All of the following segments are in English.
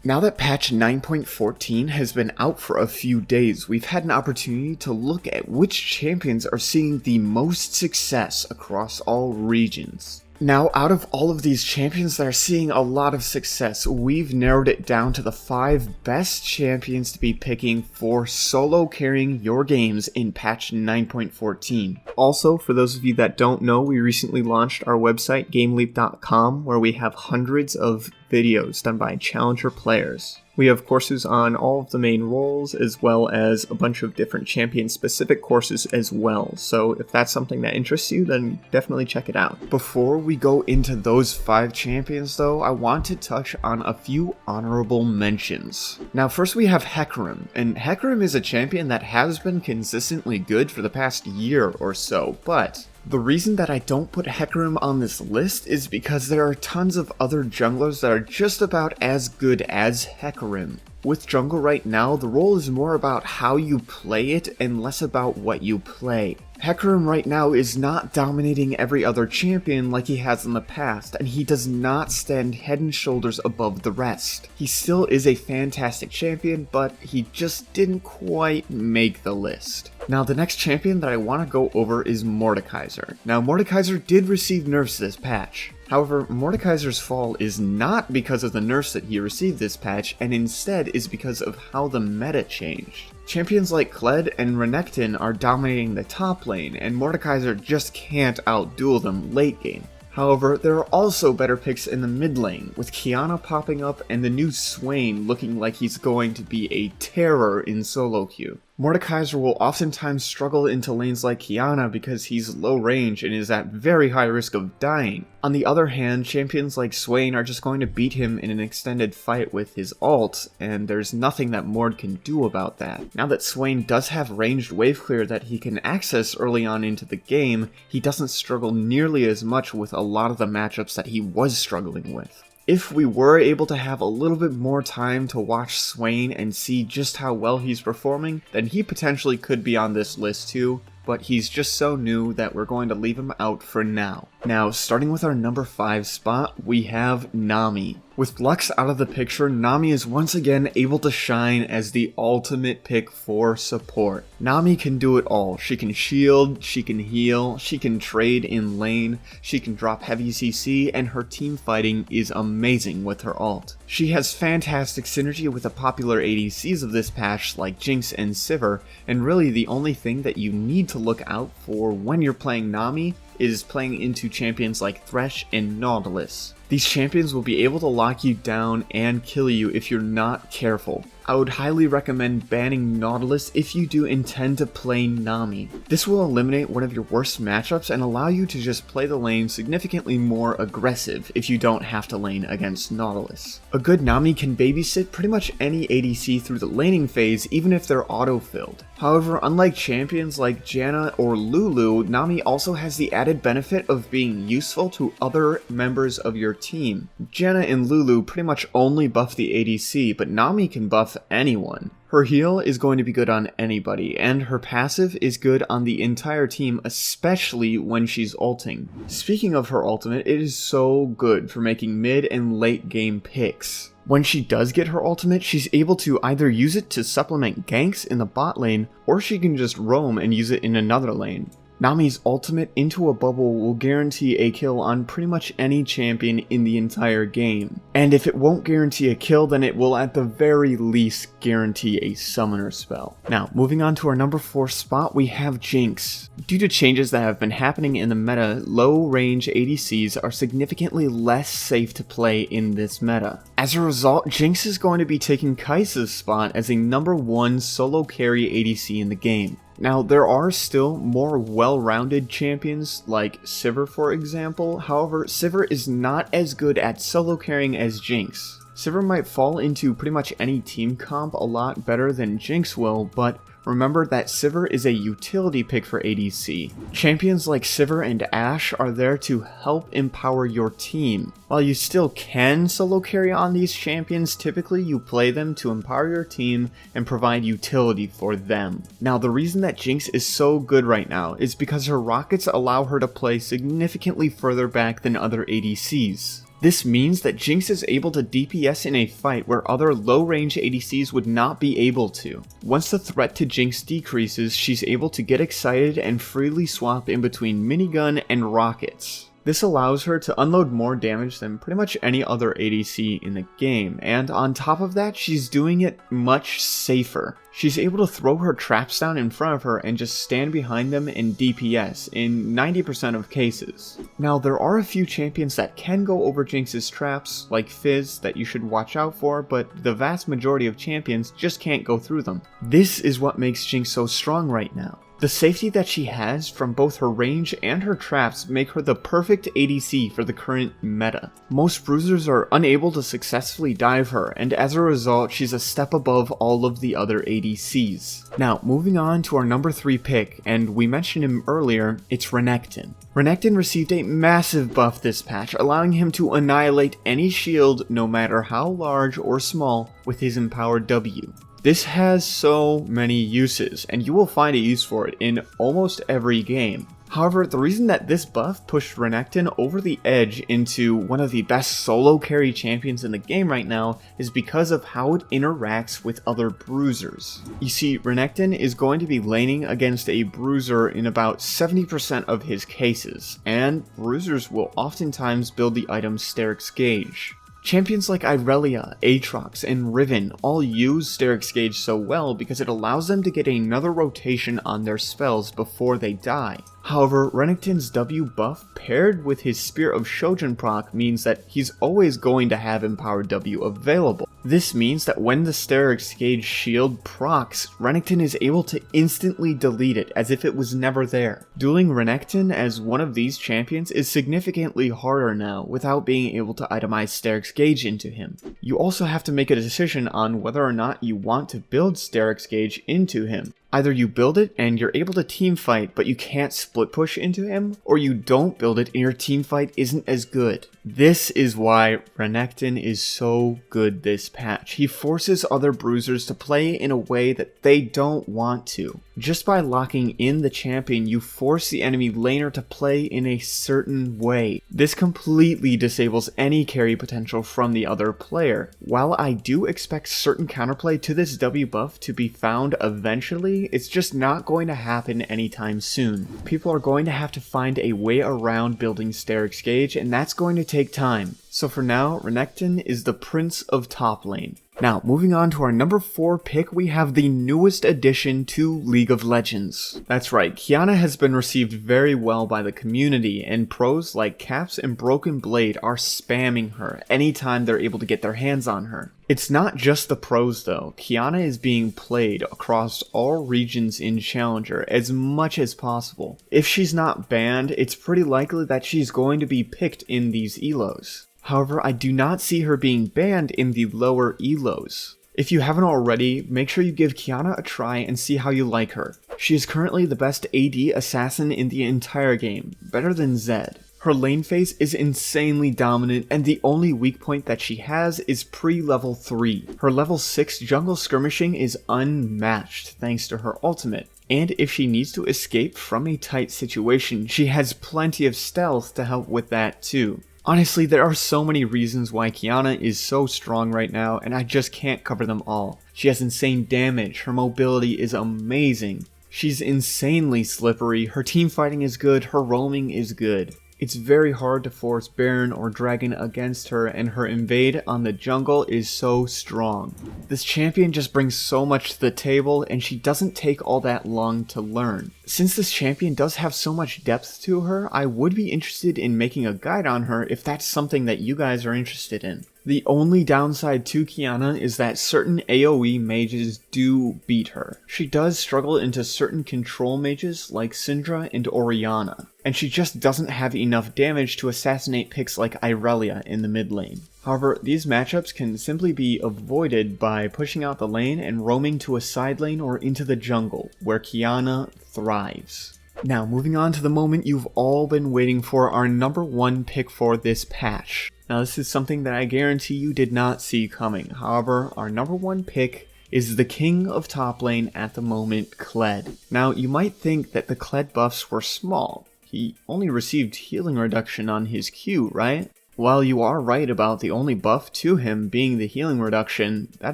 Now that patch 9.14 has been out for a few days, we've had an opportunity to look at which champions are seeing the most success across all regions. Now, out of all of these champions that are seeing a lot of success, we've narrowed it down to the 5 best champions to be picking for solo carrying your games in patch 9.14. Also, for those of you that don't know, we recently launched our website, GameLeap.com, where we have hundreds of videos done by challenger players. We have courses on all of the main roles, as well as a bunch of different champion-specific courses as well, so if that's something that interests you, then definitely check it out. Before we go into those 5 champions though, I want to touch on a few honorable mentions. Now first we have Hecarim, and Hecarim is a champion that has been consistently good for the past year or so, but the reason that I don't put Hecarim on this list is because there are tons of other junglers that are just about as good as Hecarim. With jungle right now, the role is more about how you play it and less about what you play. Hecarim right now is not dominating every other champion like he has in the past, and he does not stand head and shoulders above the rest. He still is a fantastic champion, but he just didn't quite make the list. Now the next champion that I want to go over is Mordekaiser. Now Mordekaiser did receive nerfs this patch. However, Mordekaiser's fall is not because of the nerfs that he received this patch, and instead is because of how the meta changed. Champions like Kled and Renekton are dominating the top lane, and Mordekaiser just can't outduel them late game. However, there are also better picks in the mid lane, with Qiyana popping up and the new Swain looking like he's going to be a terror in solo queue. Mordekaiser will oftentimes struggle into lanes like Qiyana because he's low range and is at very high risk of dying. On the other hand, champions like Swain are just going to beat him in an extended fight with his ult, and there's nothing that Mord can do about that. Now that Swain does have ranged wave clear that he can access early on into the game, he doesn't struggle nearly as much with a lot of the matchups that he was struggling with. If we were able to have a little bit more time to watch Swain and see just how well he's performing, then he potentially could be on this list too, but he's just so new that we're going to leave him out for now. Now, starting with our number 5 spot, we have Nami. With Lux out of the picture, Nami is once again able to shine as the ultimate pick for support. Nami can do it all. She can shield, she can heal, she can trade in lane, she can drop heavy CC, and her team fighting is amazing with her ult. She has fantastic synergy with the popular ADCs of this patch like Jinx and Sivir, and really the only thing that you need to look out for when you're playing Nami is playing into champions like Thresh and Nautilus. These champions will be able to lock you down and kill you if you're not careful. I would highly recommend banning Nautilus if you do intend to play Nami. This will eliminate one of your worst matchups and allow you to just play the lane significantly more aggressive if you don't have to lane against Nautilus. A good Nami can babysit pretty much any ADC through the laning phase even if they're auto-filled. However, unlike champions like Janna or Lulu, Nami also has the added benefit of being useful to other members of your team. Janna and Lulu pretty much only buff the ADC, but Nami can buff anyone. Her heal is going to be good on anybody, and her passive is good on the entire team, especially when she's ulting. Speaking of her ultimate, it is so good for making mid and late game picks. When she does get her ultimate, she's able to either use it to supplement ganks in the bot lane, or she can just roam and use it in another lane. Nami's ultimate into a bubble will guarantee a kill on pretty much any champion in the entire game. And if it won't guarantee a kill, then it will at the very least guarantee a summoner spell. Now, moving on to our number 4 spot, we have Jinx. Due to changes that have been happening in the meta, low range ADCs are significantly less safe to play in this meta. As a result, Jinx is going to be taking Kai'Sa's spot as a number 1 solo carry ADC in the game. Now, there are still more well-rounded champions, like Sivir for example, however, Sivir is not as good at solo carrying as Jinx. Sivir might fall into pretty much any team comp a lot better than Jinx will, but remember that Sivir is a utility pick for ADC. Champions like Sivir and Ashe are there to help empower your team. While you still can solo carry on these champions, typically you play them to empower your team and provide utility for them. Now, the reason that Jinx is so good right now is because her rockets allow her to play significantly further back than other ADCs. This means that Jinx is able to DPS in a fight where other low-range ADCs would not be able to. Once the threat to Jinx decreases, she's able to get excited and freely swap in between minigun and rockets. This allows her to unload more damage than pretty much any other ADC in the game, and on top of that, she's doing it much safer. She's able to throw her traps down in front of her and just stand behind them and DPS in 90% of cases. Now, there are a few champions that can go over Jinx's traps, like Fizz, that you should watch out for, but the vast majority of champions just can't go through them. This is what makes Jinx so strong right now. The safety that she has from both her range and her traps make her the perfect ADC for the current meta. Most bruisers are unable to successfully dive her, and as a result, she's a step above all of the other ADCs. Now, moving on to our number 3 pick, and we mentioned him earlier, it's Renekton. Renekton received a massive buff this patch, allowing him to annihilate any shield, no matter how large or small, with his empowered W. This has so many uses, and you will find a use for it in almost every game. However, the reason that this buff pushed Renekton over the edge into one of the best solo carry champions in the game right now is because of how it interacts with other bruisers. You see, Renekton is going to be laning against a bruiser in about 70% of his cases, and bruisers will oftentimes build the item Steric's Gauge. Champions like Irelia, Aatrox, and Riven all use Steric's Gauge so well because it allows them to get another rotation on their spells before they die. However, Renekton's W buff paired with his Spear of Shojin proc means that he's always going to have empowered W available. This means that when the Steric's Gauge shield procs, Renekton is able to instantly delete it as if it was never there. Dueling Renekton as one of these champions is significantly harder now without being able to itemize Steric's Gauge into him. You also have to make a decision on whether or not you want to build Steric's Gauge into him. Either you build it and you're able to team fight but you can't split push into him, or you don't build it and your team fight isn't as good. This is why Renekton is so good this patch. He forces other bruisers to play in a way that they don't want to. Just by locking in the champion, you force the enemy laner to play in a certain way. This completely disables any carry potential from the other player. While I do expect certain counterplay to this W buff to be found eventually, it's just not going to happen anytime soon. People are going to have to find a way around building Steric's Gauge, and that's going to take time. So for now, Renekton is the Prince of top lane. Now, moving on to our number 4 pick, we have the newest addition to League of Legends. That's right, Qiyana has been received very well by the community, and pros like Caps and Broken Blade are spamming her anytime they're able to get their hands on her. It's not just the pros though, Qiyana is being played across all regions in Challenger as much as possible. If she's not banned, it's pretty likely that she's going to be picked in these elos. However, I do not see her being banned in the lower elos. If you haven't already, make sure you give Qiyana a try and see how you like her. She is currently the best AD assassin in the entire game, better than Zed. Her lane phase is insanely dominant, and the only weak point that she has is pre-level 3. Her level 6 jungle skirmishing is unmatched thanks to her ultimate. And if she needs to escape from a tight situation, she has plenty of stealth to help with that too. Honestly, there are so many reasons why Qiyana is so strong right now, and I just can't cover them all. She has insane damage, her mobility is amazing, she's insanely slippery, her team fighting is good, her roaming is good. It's very hard to force Baron or Dragon against her, and her invade on the jungle is so strong. This champion just brings so much to the table, and she doesn't take all that long to learn. Since this champion does have so much depth to her, I would be interested in making a guide on her if that's something that you guys are interested in. The only downside to Qiyana is that certain AoE mages do beat her. She does struggle into certain control mages like Syndra and Orianna, and she just doesn't have enough damage to assassinate picks like Irelia in the mid lane. However, these matchups can simply be avoided by pushing out the lane and roaming to a side lane or into the jungle, where Qiyana thrives. Now, moving on to the moment you've all been waiting for, our number 1 pick for this patch. Now, this is something that I guarantee you did not see coming. However, our number 1 pick is the king of top lane at the moment, Kled. Now, you might think that the Kled buffs were small. He only received healing reduction on his Q, right? While you are right about the only buff to him being the healing reduction, that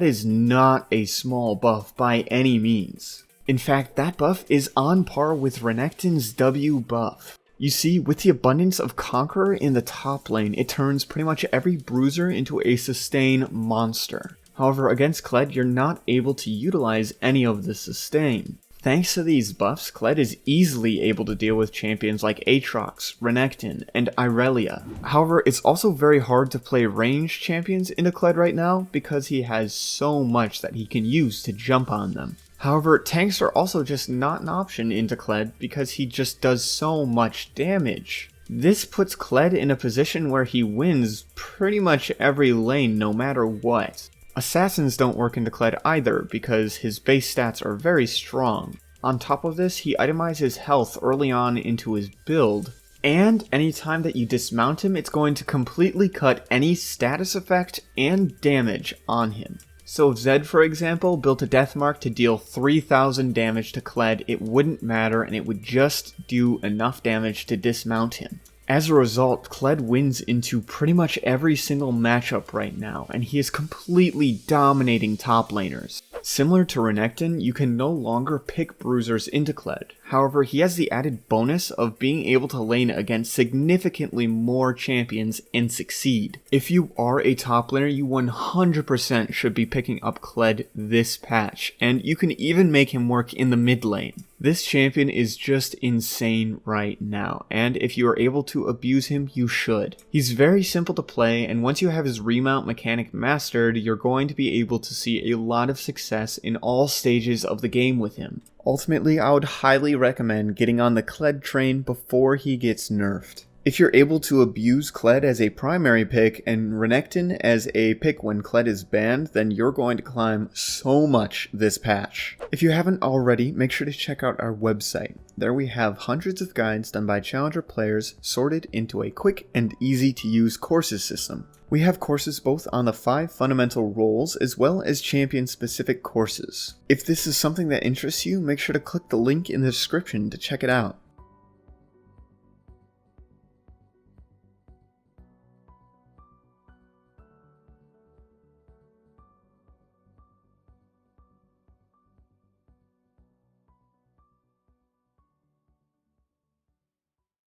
is not a small buff by any means. In fact, that buff is on par with Renekton's W buff. You see, with the abundance of Conqueror in the top lane, it turns pretty much every bruiser into a sustain monster. However, against Kled, you're not able to utilize any of the sustain. Thanks to these buffs, Kled is easily able to deal with champions like Aatrox, Renekton, and Irelia. However, it's also very hard to play ranged champions into Kled right now because he has so much that he can use to jump on them. However, tanks are also just not an option into Kled because he just does so much damage. This puts Kled in a position where he wins pretty much every lane no matter what. Assassins don't work into Kled either because his base stats are very strong. On top of this, he itemizes health early on into his build, and anytime that you dismount him, it's going to completely cut any status effect and damage on him. So if Zed, for example, built a death mark to deal 3000 damage to Kled, it wouldn't matter and it would just do enough damage to dismount him. As a result, Kled wins into pretty much every single matchup right now, and he is completely dominating top laners. Similar to Renekton, you can no longer pick bruisers into Kled. However, he has the added bonus of being able to lane against significantly more champions and succeed. If you are a top laner, you 100% should be picking up Kled this patch, and you can even make him work in the mid lane. This champion is just insane right now, and if you are able to abuse him, you should. He's very simple to play, and once you have his remount mechanic mastered, you're going to be able to see a lot of success in all stages of the game with him. Ultimately, I would highly recommend getting on the Kled train before he gets nerfed. If you're able to abuse Kled as a primary pick and Renekton as a pick when Kled is banned, then you're going to climb so much this patch. If you haven't already, make sure to check out our website. There we have hundreds of guides done by challenger players sorted into a quick and easy to use courses system. We have courses both on the 5 fundamental roles as well as champion specific courses. If this is something that interests you, make sure to click the link in the description to check it out.